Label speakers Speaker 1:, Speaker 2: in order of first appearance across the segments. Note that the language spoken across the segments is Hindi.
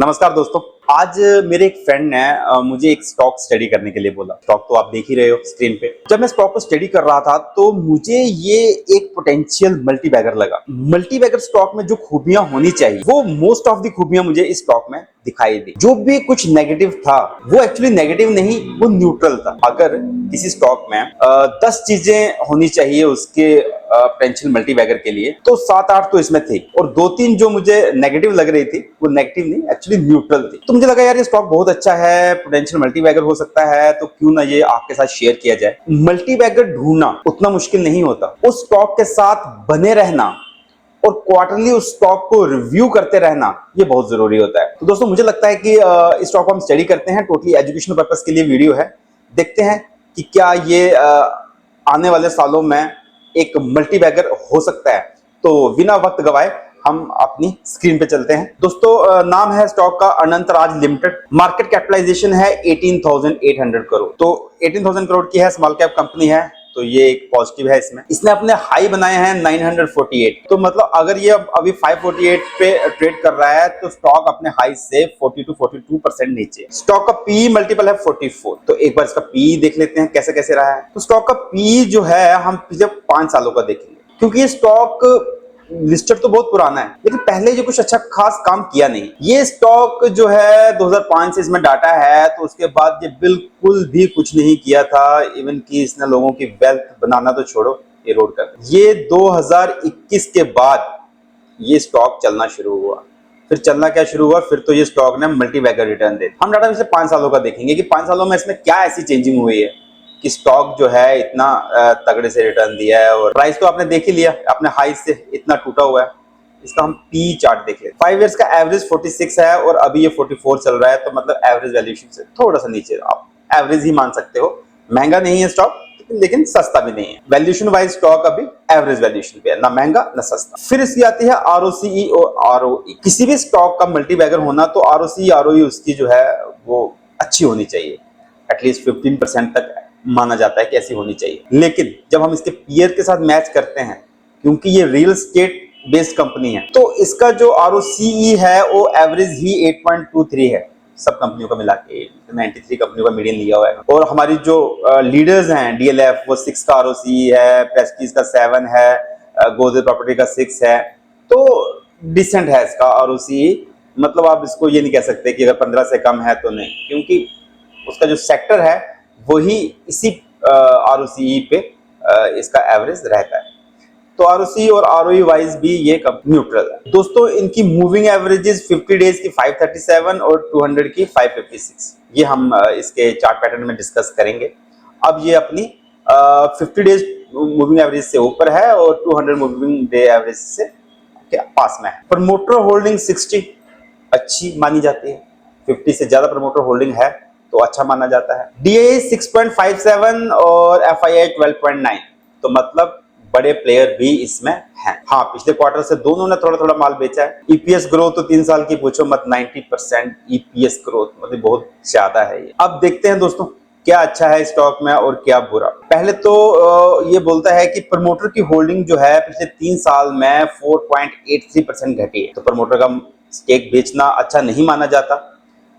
Speaker 1: नमस्कार दोस्तों। आज मेरे एक फ्रेंड ने मुझे एक स्टॉक स्टडी करने के लिए बोला। स्टॉक तो आप देख ही रहे हो स्क्रीन पे। जब मैं स्टॉक को स्टडी कर रहा था तो मुझे ये एक पोटेंशियल मल्टीबैगर लगा। मल्टीबैगर स्टॉक में जो खूबियां होनी चाहिए वो मोस्ट ऑफ दी खूबियां मुझे इस स्टॉक में दिखाई दी। जो भी कुछ नेगेटिव था वो एक्चुअली नेगेटिव नहीं, वो न्यूट्रल था। अगर किसी स्टॉक में 10 चीजें होनी चाहिए उसके पोटेंशियल मल्टीबैगर के लिए तो 7-8 तो इसमें थी, और 2-3 जो मुझे नेगेटिव लग रही थी वो नेगेटिव नहीं, एक्चुअली न्यूट्रल थी। तो मुझे लगा यार ये स्टॉक बहुत अच्छा है, पोटेंशियल मल्टीबैगर हो सकता है, तो क्यों ना ये आपके साथ शेयर किया जाए। मल्टीबैगर ढूंढना उतना मुश्किल नहीं होता, उस स्टॉक के साथ बने रहना और क्वार्टरली उस स्टॉक को रिव्यू करते रहना ये बहुत जरूरी होता है। तो दोस्तों मुझे लगता है कि इस स्टॉक को हम स्टडी करते हैं, टोटली एजुकेशनल पर्पस के लिए वीडियो है। देखते हैं कि क्या ये आने वाले सालों में एक मल्टीबैगर हो सकता है। तो बिना वक्त गवाए हम अपनी स्क्रीन पे चलते हैं। दोस्तों नाम है स्टॉक का अनंतराज लिमिटेड। मार्केट कैपिटलाइजेशन है 18,800 करोड़। तो 18,000 करोड़ की है, स्मॉल कैप कंपनी है, तो ये एक पॉजिटिव है इसमें। इसने अपने हाई बनाए हैं 948, तो मतलब अगर ये अभी 548 पे ट्रेड कर रहा है तो स्टॉक अपने हाई से 42% नीचे। स्टॉक का पी मल्टीपल है 44। तो एक बार इसका पी देख लेते हैं कैसे कैसे रहा है। तो स्टॉक का पी जो है हम पिछले 5 सालों का देखेंगे, क्योंकि ये स्टॉक लिस्टेड तो बहुत पुराना है लेकिन पहले जो कुछ अच्छा खास काम किया नहीं। ये स्टॉक जो है 2005 से इसमें डाटा है, तो उसके बाद ये बिल्कुल भी कुछ नहीं किया था। इवन कि इसने लोगों की वेल्थ बनाना तो छोड़ो, एरोड कर। ये 2021 के बाद ये स्टॉक चलना शुरू हुआ। फिर चलना क्या शुरू हुआ, फिर तो ये स्टॉक ने मल्टीबैगर रिटर्न दे। हम डाटा पिछले 5 सालों का देखेंगे कि 5 सालों में इसमें क्या ऐसी चेंजिंग हुई है कि स्टॉक जो है इतना तगड़े से रिटर्न दिया है। और प्राइस तो आपने देख ही लिया, अपने हाई से इतना टूटा हुआ है। इसका हम पी चार्ट देख लेते हैं। 5 इयर्स का एवरेज 46 है और अभी ये 44 चल रहा है, तो मतलब एवरेज वैल्यूएशन से थोड़ा सा नीचे, आप एवरेज ही मान सकते हो। महंगा नहीं है स्टॉक लेकिन सस्ता भी नहीं है। वैल्यूएशन वाइज स्टॉक अभी एवरेज वैल्यूएशन पे है, ना महंगा ना सस्ता। फिर इसकी आती है आरओसीई और आरओई। किसी भी स्टॉक का मल्टीबैगर होना तो आरओसीई आरओई उसकी जो है वो अच्छी होनी चाहिए, एटलीस्ट 15% तक माना जाता है कि ऐसी होनी चाहिए। लेकिन जब हम इसके पीयर के साथ मैच करते हैं, क्योंकि ये रियल स्टेट बेस्ड कंपनी है, तो इसका जो आरओसीई है वो एवरेज ही 8.23 है। सब कंपनियों का मिला के 93 कंपनियों का मीडियन लिया हुआ है। और हमारी जो लीडर्स हैं डीएलएफ, वो 6 का आरओसीई है, प्रेस्टीज का 7 है, गोदरेज प्रॉपर्टी का 6 है। तो डिसेंट है इसका आरओसीई। मतलब आप इसको ये नहीं कह सकते कि अगर 15 से कम है तो नहीं, क्योंकि उसका जो सेक्टर है वही इसी आरओसीई पे इसका एवरेज रहता है। तो आरओसी और आरओई वाइज भी ये न्यूट्रल है। दोस्तों इनकी मूविंग एवरेजेस 50 डेज की 537 और 200 की 556, ये हम इसके चार्ट पैटर्न में डिस्कस करेंगे। अब ये अपनी 50 डेज मूविंग एवरेज से ऊपर है और 200 मूविंग डे एवरेज से पास में है। प्रमोटर होल्डिंग 60 अच्छी मानी जाती है, 50 से ज्यादा प्रमोटर होल्डिंग है तो अच्छा माना जाता है। डीआई 6.57 और एफआईआई 12.9, तो मतलब बड़े प्लेयर भी इसमें हैं। हाँ, पिछले क्वार्टर से दोनों ने थोड़ा थोड़ा माल बेचा है। ईपीएस ग्रोथ तो 3 साल की पूछो मत, 90% ईपीएस ग्रोथ, मतलब बहुत ज्यादा है ये। अब देखते हैं दोस्तों क्या अच्छा है स्टॉक में और क्या बुरा। पहले तो ये बोलता है कि प्रमोटर की होल्डिंग जो है पिछले 3 साल में 4.83% घटी है, तो प्रमोटर का स्टेक बेचना अच्छा नहीं माना जाता।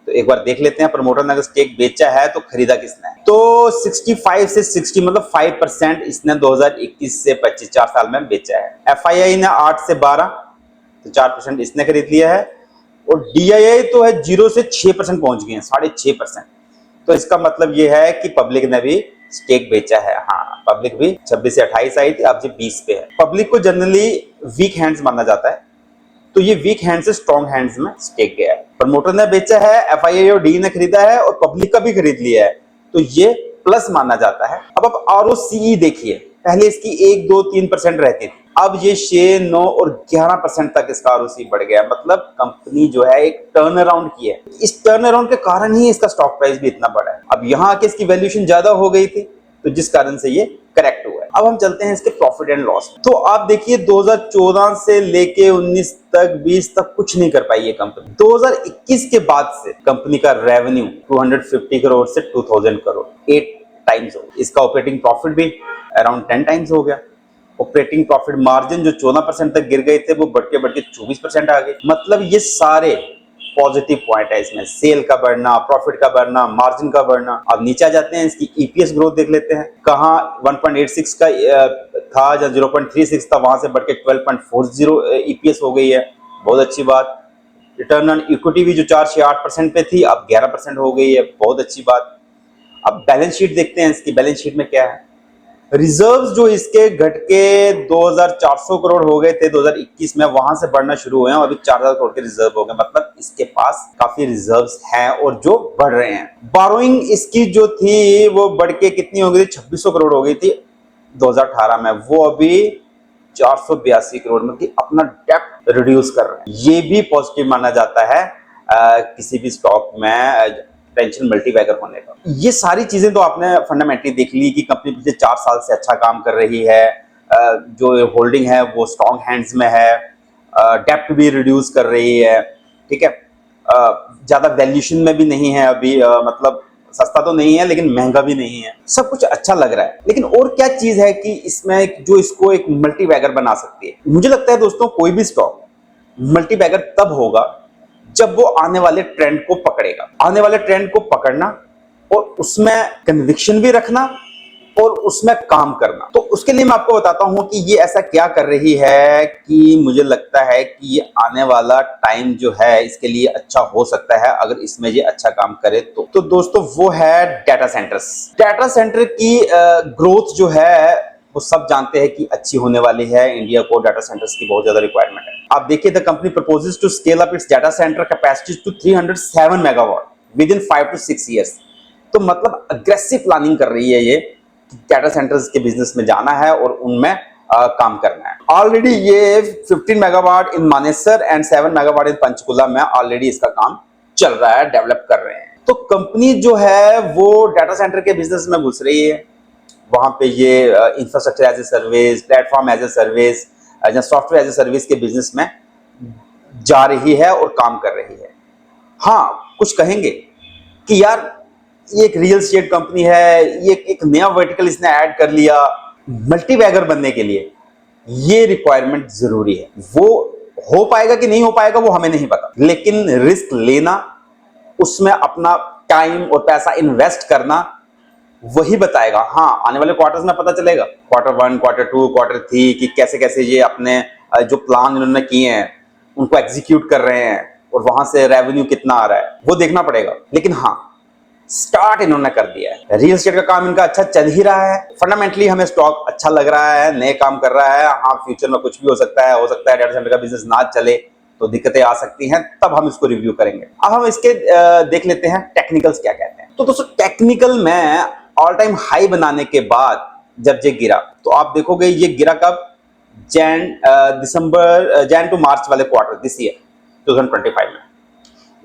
Speaker 1: तो एक बार देख लेते हैं प्रमोटर ने अगर स्टेक बेचा है तो खरीदा किसने है। तो 65 से 60 मतलब 5% इसने 2021 से 25 4 साल में बेचा है। एफआईआई ने 8 से 12, तो 4% इसने खरीद लिया है। और डीआईआई तो है 0 से 6% पहुंच गए हैं, 6.5%। तो इसका मतलब ये है कि पब्लिक ने भी स्टेक बेचा है। हाँ, पब्लिक भी 26 से 28 आई थी, अब जी 20 पे है। पब्लिक को जनरली वीक हैंड्स माना जाता है, तो ये वीक हैंड से स्ट्रॉन्ग हैंड्स में स्टेक गया है। प्रमोटर ने बेचा है, एफआईआई और डी ने खरीदा है और पब्लिक का भी खरीद लिया है, तो ये प्लस माना जाता है। अब आप आरओसीई देखिए, पहले इसकी 1, 2, 3% रहती थी, अब ये 6, 9 और 11% तक इसका आरओसी बढ़ गया। मतलब कंपनी जो है एक टर्न अराउंड की है। इस टर्न अराउंड के कारण ही इसका स्टॉक प्राइस भी इतना बढ़ा है। अब यहाँ आके इसकी वैल्यूएशन ज्यादा हो गई थी, तो जिस कारण से ये करेक्ट हुआ है। अब हम चलते हैं इसके प्रॉफिट एंड लॉस। तो आप देखिए 2014 से लेके 19 तक 20 तक कुछ नहीं कर पाई ये कंपनी। 2021 के बाद से कंपनी का रेवेन्यू 250 करोड़ से 2000 करोड़, 8 टाइम्स हो। इसका ऑपरेटिंग प्रॉफिट भी अराउंड 10 टाइम्स हो गया। ऑपरेटिंग प्रॉफिट मार्जिन जो 14% तक गिर गए थे वो बढ़ के 24% आ गए। मतलब ये सारे पॉजिटिव पॉइंट है इसमें, सेल का बढ़ना, प्रॉफिट का बढ़ना, मार्जिन का बढ़ना। अब नीचे आ जाते हैं, इसकी ईपीएस ग्रोथ देख लेते हैं, कहाँ 1.86 का था या 0.36 था, वहां से बढ़ के 12.40 ईपीएस हो गई है, बहुत अच्छी बात। रिटर्न ऑन इक्विटी भी जो 4 से 8% पे थी, अब 11% हो गई है, बहुत अच्छी बात। अब बैलेंस शीट देखते हैं, इसकी बैलेंस शीट में क्या है। रिजर्व्स जो इसके घट के 2400 करोड़ हो गए थे 2021 में, वहां से बढ़ना शुरू हुए हैं और अभी 4000 करोड़ के रिजर्व हो गए, मतलब इसके पास काफी रिजर्व्स हैं और जो बढ़ रहे हैं। बोरोइंग इसकी जो थी वो बढ़ के कितनी हो गई थी, 2600 करोड़ हो गई थी 2018 में, वो अभी 482 करोड़ में अपना डेप्ट रिड्यूस कर रहे हैं। ये भी पॉजिटिव माना जाता है किसी भी स्टॉक में टेंशन मल्टीबैगर होने का। ये सारी चीजें तो आपने फंडामेंटली देख ली कि कंपनी पिछले 4 साल से अच्छा काम कर रही है, जो होल्डिंग है वो स्ट्रॉन्ग हैंड्स में है, डेप्ट भी रिड्यूस कर रही है, ठीक है, ज्यादा वैल्यूएशन में भी नहीं है अभी, मतलब सस्ता तो नहीं है लेकिन महंगा भी नहीं है, सब कुछ अच्छा लग रहा है। लेकिन और क्या चीज है कि इसमें जो इसको एक मल्टीबैगर बना सकती है। मुझे लगता है दोस्तों कोई भी स्टॉक मल्टीबैगर तब होगा जब वो आने वाले ट्रेंड को पकड़ेगा। आने वाले ट्रेंड को पकड़ना और उसमें कन्विक्शन भी रखना और उसमें काम करना। तो उसके लिए मैं आपको बताता हूं कि ये ऐसा क्या कर रही है कि मुझे लगता है कि ये आने वाला टाइम जो है इसके लिए अच्छा हो सकता है अगर इसमें ये अच्छा काम करे तो दोस्तों वो है डाटा सेंटर्स। डाटा सेंटर की ग्रोथ जो है वो सब जानते हैं कि अच्छी होने वाली है। इंडिया को डाटा सेंटर्स की बहुत ज्यादा रिक्वायरमेंट है। आप देखिए, the company proposes to scale up its data centre capacity to 307 megawatt within 5 to 6 years। तो मतलब अग्रेसिव प्लानिंग कर रही है ये, डाटा सेंटर्स के बिजनेस में जाना है और उनमें काम करना है। ऑलरेडी ये 15 megawatt in Manesar and 7 megawatt in Panchkula में ऑलरेडी इसका काम चल रहा है, डेवलप कर रहे हैं। तो कंपनी जो है वो डाटा सेंटर के बिजनेस में घुस रही है। वहां पे ये infrastructure as a service, platform as a service या सॉफ्टवेयर एज ए सर्विस के बिजनेस में जा रही है और काम कर रही है। हाँ, कुछ कहेंगे कि यार ये एक रियल एस्टेट कंपनी है, ये एक नया वर्टिकल इसने ऐड कर लिया। मल्टीबैगर बनने के लिए ये रिक्वायरमेंट जरूरी है। वो हो पाएगा कि नहीं हो पाएगा वो हमें नहीं पता, लेकिन रिस्क लेना, उसमें अपना टाइम और पैसा इन्वेस्ट करना वही बताएगा। हाँ, आने वाले क्वार्टर्स में पता चलेगा, क्वार्टर 1, क्वार्टर 2, क्वार्टर 3 कि कैसे कैसे ये अपने जो प्लान इन्होंने किए हैं उनको एग्जीक्यूट कर रहे हैं और वहां से रेवेन्यू कितना आ रहा है वो देखना पड़ेगा। लेकिन हाँ, स्टार्ट इन्होंने कर दिया है। रियल एस्टेट का काम इनका अच्छा चल ही रहा है। फंडामेंटली हमें स्टॉक अच्छा लग रहा है, नए काम कर रहा है। हाँ, फ्यूचर में कुछ भी हो सकता है डाटा सेंटर का बिजनेस ना चले तो दिक्कतें आ सकती हैं, तब हम इसको रिव्यू करेंगे। अब हम इसके देख लेते हैं टेक्निकल्स क्या कहते हैं। तो दोस्तों टेक्निकल में ऑल टाइम हाई बनाने के बाद जब ये गिरा तो आप देखोगे ये गिरा कब, जैन टू मार्च वाले क्वार्टर दिस ईयर 2025 में।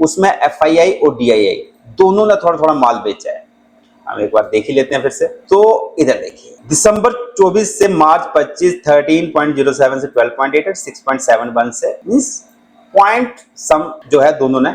Speaker 1: उसमें एफआईआई और डीआईआई दोनों ने थोड़ा थोड़ा माल बेचा है। हम एक बार देख ही लेते हैं फिर से। तो इधर देखिए, दिसंबर 24 से मार्च 25 13.07 से 12.8 और 6.71 से मींस पॉइंट सम जो है दोनों ने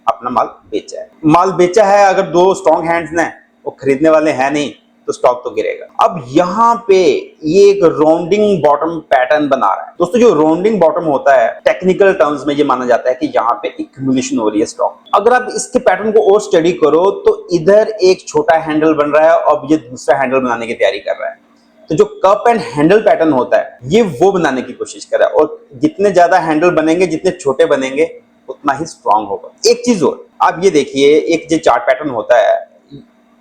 Speaker 1: अपना माल बेचा है। माल बेचा है, अगर दो स्ट्रॉन्ग हैंड्स ने, वो खरीदने वाले हैं नहीं, तो स्टॉक तो गिरेगा। अब यहाँ पे ये एक राउंडिंग बॉटम पैटर्न बना रहा है। दोस्तों जो राउंडिंग बॉटम होता है टेक्निकल टर्म्स में ये माना जाता है कि यहाँ पे एक्यूमुलेशन हो रही है स्टॉक। अगर आप इसके पैटर्न को और स्टडी करो तो इधर एक छोटा हैंडल बन रहा है और ये दूसरा हैंडल बनाने की तैयारी कर रहा है। तो जो कप एंड हैंडल पैटर्न होता है ये वो बनाने की कोशिश कर रहा है, और जितने ज्यादा हैंडल बनेंगे, जितने छोटे बनेंगे, उतना ही स्ट्रांग होगा। एक चीज और आप ये देखिए, एक जो चार्ट पैटर्न होता है,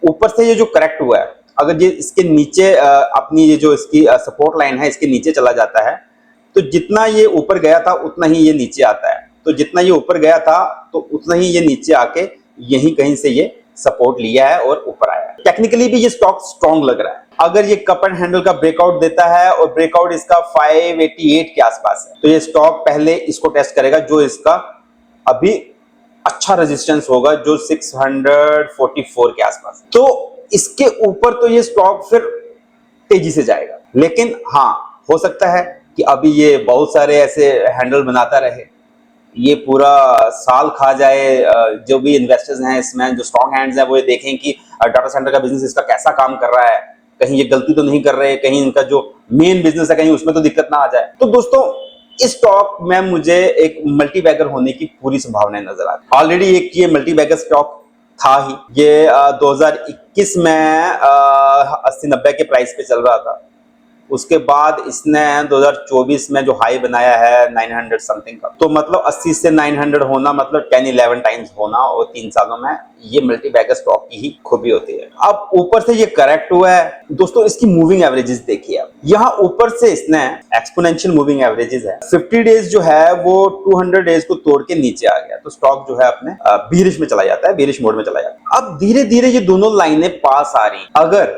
Speaker 1: ऊपर से ये जो करेक्ट हुआ है, अगर ये इसके नीचे अपनी ये जो इसकी सपोर्ट लाइन है इसके नीचे चला जाता है तो जितना ये ऊपर गया था उतना ही ये नीचे आता है। तो जितना ये ऊपर गया था तो उतना ही ये नीचे आके यहीं कहीं से ये सपोर्ट लिया है और ऊपर आया है। टेक्निकली भी ये स्टॉक स्ट्रॉन्ग लग रहा है। अगर ये कप एंड हैंडल का ब्रेकआउट देता है और ब्रेकआउट इसका 588 के आसपास है तो ये स्टॉक पहले इसको टेस्ट करेगा, जो इसका अभी अच्छा रेजिस्टेंस होगा, जो 644 के आसपास। तो इसके ऊपर तो ये स्टॉक फिर तेजी से जाएगा। लेकिन हाँ, हो सकता है कि अभी ये बहुत सारे ऐसे हैंडल बनाता रहे, ये पूरा साल खा जाए। जो भी इन्वेस्टर्स हैं इसमें, जो स्ट्रॉन्ग हैंड्स हैं, वो ये देखें कि डाटा सेंटर का बिजनेस इसका कैसा काम कर रहा है, कहीं ये गलती तो नहीं कर रहे, कहीं इनका जो मेन बिजनेस है कहीं उसमें तो दिक्कत ना आ जाए। तो दोस्तों इस स्टॉक में मुझे एक मल्टी बैगर होने की पूरी संभावना नजर आती है। ऑलरेडी एक ये मल्टी बैगर स्टॉक था ही, ये 2021 में 80-90 के प्राइस पे चल रहा था। उसके बाद इसने 2024 में जो हाई बनाया है 900 समथिंग का, तो मतलब 80 से 900 होना मतलब 10-11 टाइम्स होना, और 3 सालों में ये मल्टी बैगर स्टॉक की ही खूबी होती है। अब ऊपर से ये करेक्ट हुआ है दोस्तों, इसकी मूविंग एवरेजेस देखिए। अब यहाँ ऊपर से इसने एक्सपोनेंशियल मूविंग एवरेजेस है, 50 डेज जो है वो 200 डेज को तोड़ के नीचे आ गया, तो स्टॉक जो है अपने बीरिश में चला जाता है, बीरिश मोड में चला जाता है। अब धीरे धीरे ये दोनों लाइनें पास आ रही। अगर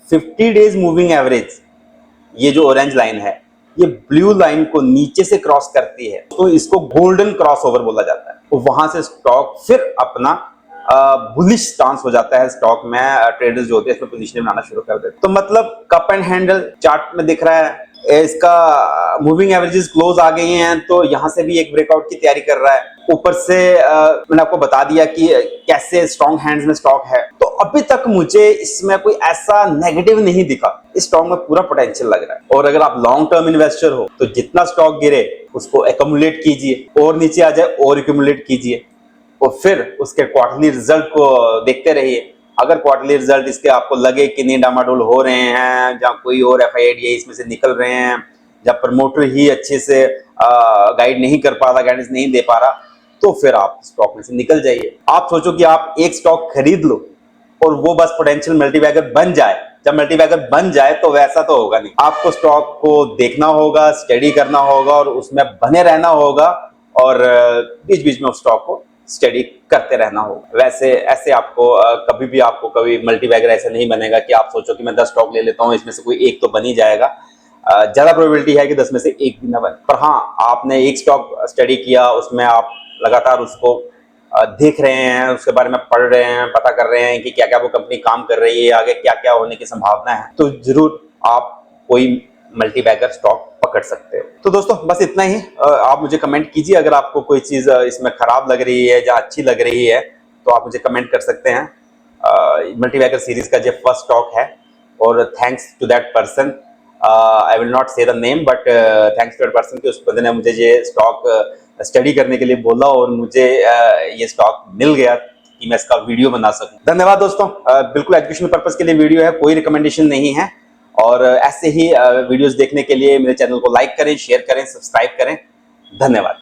Speaker 1: 50 डेज मूविंग एवरेज, ये जो ऑरेंज लाइन है, ये ब्लू लाइन को नीचे से क्रॉस करती है, तो इसको गोल्डन क्रॉसओवर बोला जाता है। तो वहां से स्टॉक फिर अपना बुलिश स्टांस हो जाता है। स्टॉक में ट्रेडर्स जो होते हैं इसमें पोजीशन बनाना शुरू कर देते हैं। तो मतलब कप एंड हैंडल चार्ट में दिख रहा है, इसका मूविंग एवरेजेस क्लोज आ गई हैं, तो यहां से भी एक ब्रेकआउट की तैयारी कर रहा है। ऊपर से मैंने आपको बता दिया कि कैसे स्ट्रॉन्ग हैंड्स में स्टॉक है। तो अभी तक मुझे इसमें कोई ऐसा नेगेटिव नहीं दिखा, इस स्टॉक में पूरा पोटेंशियल लग रहा है। और अगर आप लॉन्ग टर्म इन्वेस्टर हो तो जितना स्टॉक गिरे उसको एक्यूमुलेट कीजिए, और नीचे आ जाए और एक्यूमुलेट कीजिए, और फिर उसके क्वार्टरली रिजल्ट को देखते रहिए। अगर क्वार्टरली रिजल्ट इसके आपको लगे कि नहीं डामाडोल हो रहे हैं, जहाँ कोई और FII इसमें से निकल रहे हैं, जब प्रमोटर ही अच्छे से गाइड नहीं कर पा रहा, गाइडेंस नहीं दे पा रहा, तो फिर आप स्टॉक में से निकल जाइए। आप सोचो कि आप एक स्टॉक खरीद लो और वो बस पोटेंशियल मल्टीबैगर बन जाए। जब मल्टीबैगर बन जाए तो वैसा तो होगा नहीं, आपको स्टॉक को देखना होगा, स्टडी करना होगा और उसमें बने रहना होगा, और बीच बीच में उस स्टॉक को स्टडी करते रहना होगा। वैसे ऐसे आपको कभी मल्टीबैगर ऐसा नहीं बनेगा कि आप सोचो कि मैं 10 स्टॉक ले लेता हूँ, इसमें से कोई एक तो बन ही जाएगा। ज्यादा प्रोबेबिलिटी है कि 10 में से एक भी ना बने। पर हाँ, आपने एक स्टॉक स्टडी किया, उसमें आप लगातार उसको देख रहे हैं, उसके बारे में पढ़ रहे हैं, पता कर रहे हैं कि क्या क्या वो कंपनी काम कर रही है, आगे क्या क्या होने की संभावना है, तो जरूर आप कोई मल्टीबैगर स्टॉक पकड़ सकते हो। तो दोस्तों बस इतना ही। आप मुझे कमेंट कीजिए अगर आपको कोई चीज इसमें खराब लग रही है या अच्छी लग रही है, तो आप मुझे कमेंट कर सकते हैं। मल्टीबैगर सीरीज का जो फर्स्ट स्टॉक है, और thanks to that person, I will not say the name, but thanks to that person कि उस बंदे ने मुझे ये स्टॉक स्टडी करने के लिए बोला और मुझे ये स्टॉक मिल गया कि मैं इसका वीडियो बना सकूं। धन्यवाद दोस्तों। बिल्कुल एजुकेशनल पर्पस के लिए वीडियो है, कोई रिकमेंडेशन नहीं है। और ऐसे ही वीडियोस देखने के लिए मेरे चैनल को लाइक करें, शेयर करें, सब्सक्राइब करें। धन्यवाद।